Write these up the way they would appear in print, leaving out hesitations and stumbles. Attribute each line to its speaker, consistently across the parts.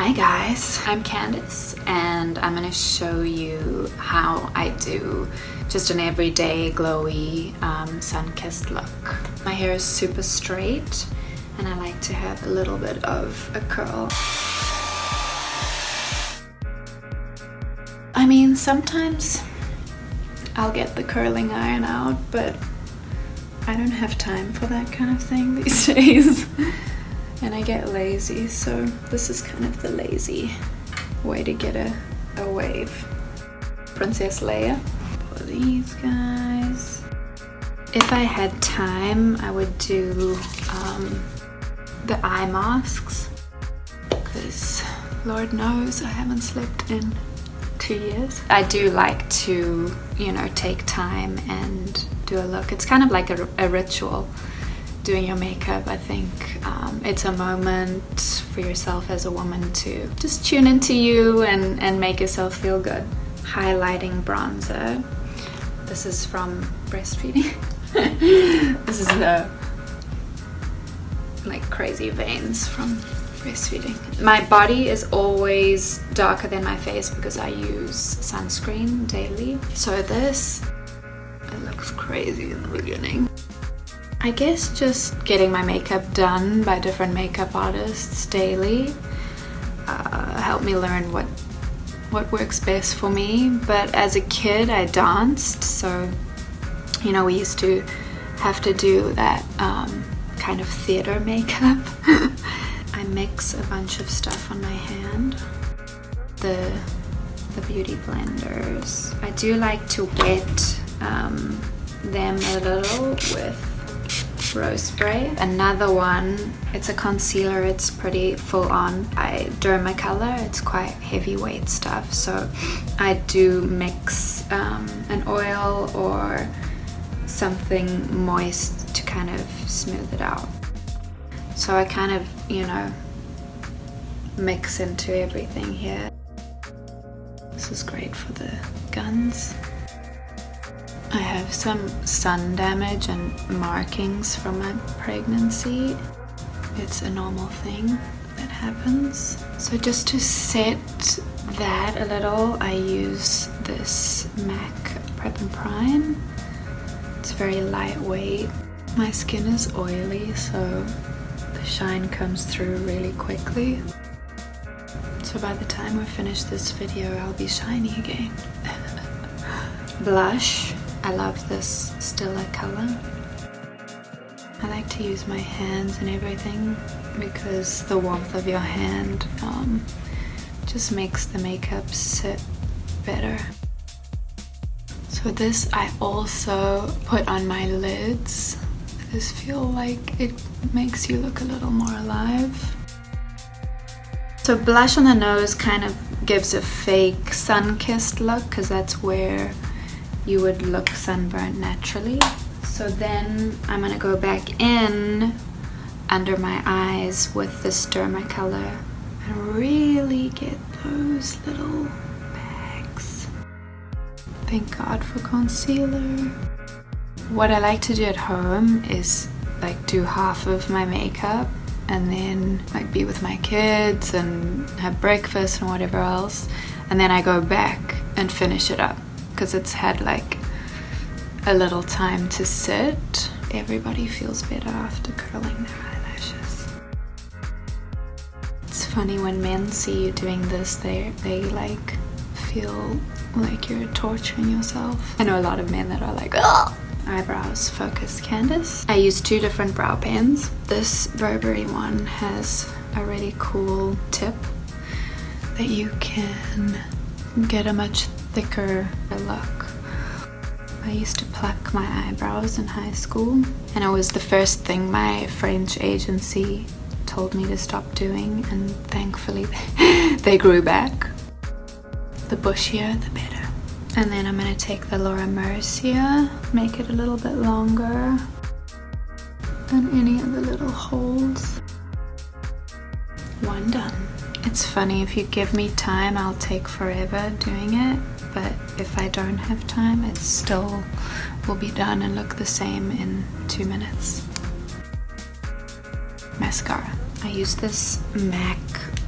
Speaker 1: Hi guys, I'm Candice and I'm gonna show you how I do just an everyday glowy sun-kissed look. My hair is super straight and I like to have a little bit of a curl. I mean, sometimes I'll get the curling iron out, but I don't have time for that kind of thing these days. And I get lazy, so this is kind of the lazy way to get a wave. Princess Leia for these guys. If I had time, I would do the eye masks, because Lord knows I haven't slept in 2 years. I do like to, you know, take time and do a look. It's kind of like a ritual. Doing your makeup, I think it's a moment for yourself as a woman to just tune into you and make yourself feel good. Highlighting bronzer. This is from breastfeeding. This is the like crazy veins from breastfeeding. My body is always darker than my face because I use sunscreen daily. So this, it looks crazy in the beginning. I guess just getting my makeup done by different makeup artists daily helped me learn what works best for me. But as a kid I danced, so you know, we used to have to do that kind of theater makeup. I mix a bunch of stuff on my hand. The beauty blenders. I do like to wet them a little with rose spray. Another one, it's a concealer, it's pretty full on. I Dermacolor, it's quite heavyweight stuff, so I do mix an oil or something moist to kind of smooth it out. So I kind of, you know, mix into everything here. This is great for the guns. I have some sun damage and markings from my pregnancy. It's a normal thing that happens. So just to set that a little, I use this MAC Prep and Prime. It's very lightweight. My skin is oily, so the shine comes through really quickly. So by the time we finish this video, I'll be shiny again. Blush. I love this Stila color. I like to use my hands and everything because the warmth of your hand just makes the makeup sit better. So this I also put on my lids. I just feel like it makes you look a little more alive. So blush on the nose kind of gives a fake sun-kissed look because that's where you would look sunburned naturally. So then I'm gonna go back in under my eyes with this Dermacolor and really get those little bags. Thank God for concealer. What I like to do at home is like do half of my makeup and then like be with my kids and have breakfast and whatever else, and then I go back and finish it up because it's had like a little time to sit. Everybody feels better after curling their eyelashes. It's funny when men see you doing this, they like feel like you're torturing yourself. I know a lot of men that are like, ugh! Eyebrows Focus Candice. I use 2 different brow pens. This Burberry one has a really cool tip that you can get a much thicker look. I used to pluck my eyebrows in high school, and it was the first thing my French agency told me to stop doing, and thankfully they grew back. The bushier the better. And then I'm going to take the Laura Mercier, make it a little bit longer than any of the little holes. One done. It's funny, if you give me time, I'll take forever doing it, but if I don't have time, it still will be done and look the same in 2 minutes. Mascara. I use this MAC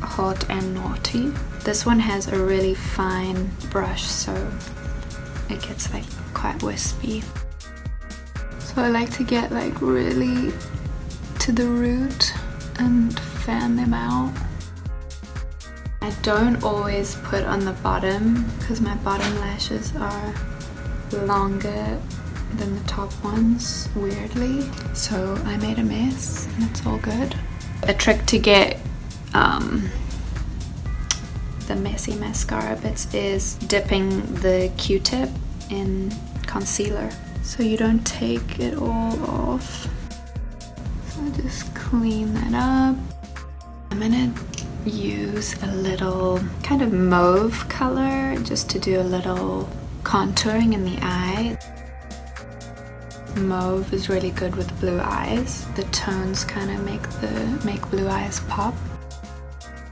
Speaker 1: Hot and Naughty. This one has a really fine brush, so it gets like quite wispy. So I like to get like really to the root and fan them out. I don't always put on the bottom because my bottom lashes are longer than the top ones, weirdly. So I made a mess and it's all good. A trick to get the messy mascara bits is dipping the Q-tip in concealer so you don't take it all off. So I just clean that up. I'm gonna use a little kind of mauve color just to do a little contouring in the eye. Mauve is really good with blue eyes. The tones kind of make blue eyes pop.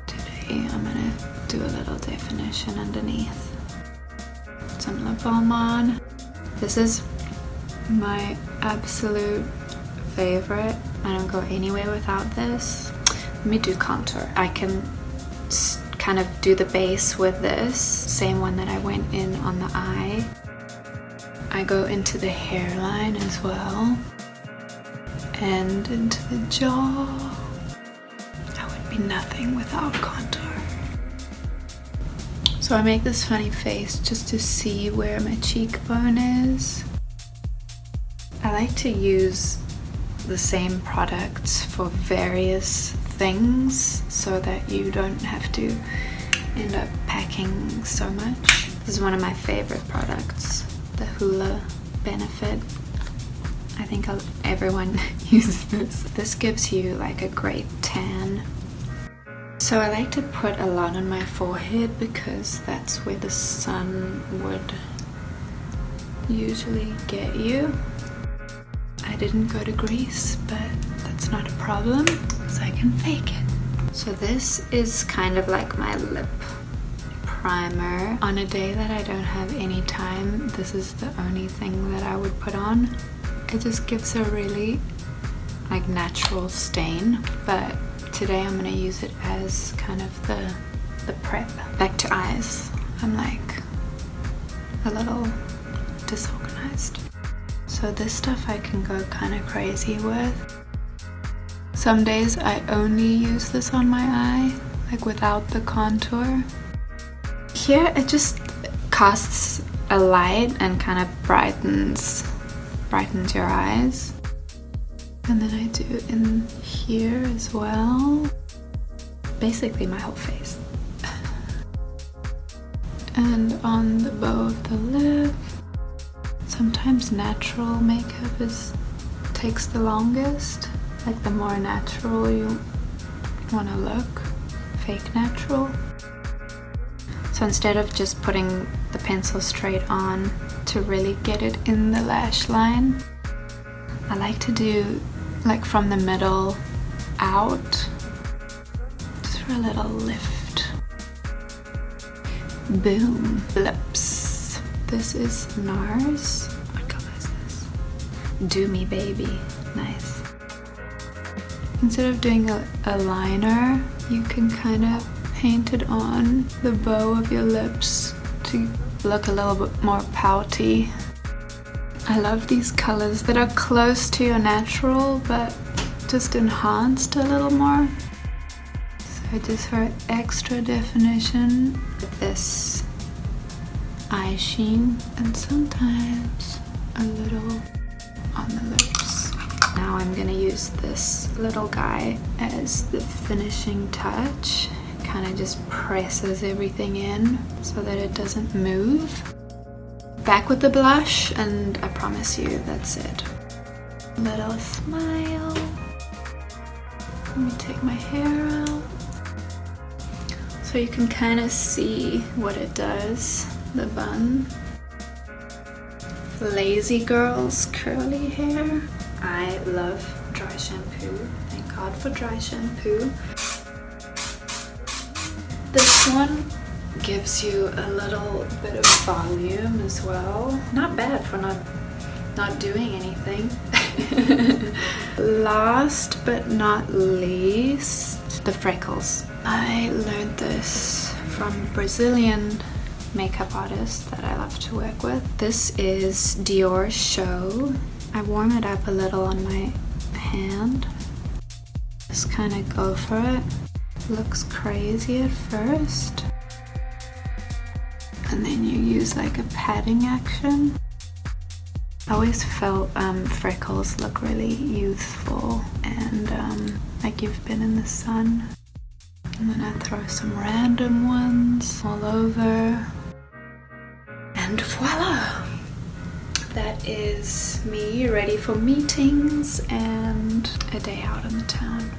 Speaker 1: Today I'm gonna do a little definition underneath. Put some lip balm on. This is my absolute favorite. I don't go anywhere without this. Let me do contour. I can kind of do the base with this, same one that I went in on the eye. I go into the hairline as well, and into the jaw. I would be nothing without contour. So I make this funny face just to see where my cheekbone is. I like to use the same products for various things so that you don't have to end up packing so much. This is one of my favorite products, the Hoola Benefit. I think everyone uses this. This gives you like a great tan. So I like to put a lot on my forehead because that's where the sun would usually get you. I didn't go to Greece, but that's not a problem because I can fake it. So this is kind of like my lip primer. On a day that I don't have any time, this is the only thing that I would put on. It just gives a really like natural stain, but today I'm gonna use it as kind of the prep. Back to eyes. I'm like a little disorganized. So this stuff I can go kind of crazy with. Some days I only use this on my eye, like without the contour. Here it just casts a light and kind of brightens your eyes. And then I do in here as well. Basically my whole face. And on the bow of the lip. Sometimes natural makeup takes the longest. Like the more natural you want to look, fake natural. So instead of just putting the pencil straight on to really get it in the lash line, I like to do like from the middle out, just for a little lift. Boom. Lips. This is NARS. What color is this? Do Me Baby. Nice. Instead of doing a liner, you can kind of paint it on the bow of your lips to look a little bit more pouty. I love these colors that are close to your natural but just enhanced a little more. So just for extra definition with this eye sheen and sometimes a little on the lips. Now I'm gonna use this little guy as the finishing touch. Kind of just presses everything in so that it doesn't move. Back with the blush, and I promise you that's it. Little smile. Let me take my hair out so you can kind of see what it does. The bun. Lazy girls curly hair. I love dry shampoo. Thank God for dry shampoo. This one gives you a little bit of volume as well. Not bad for not doing anything. Last but not least, the Freckles. I learned this from Brazilian makeup artist that I love to work with. This is Dior's Show. I warm it up a little on my hand. Just kind of go for it. Looks crazy at first. And then you use like a patting action. I always felt Freckles look really youthful and like you've been in the sun. And then I throw some random ones all over. And voila! That is me ready for meetings and a day out in the town.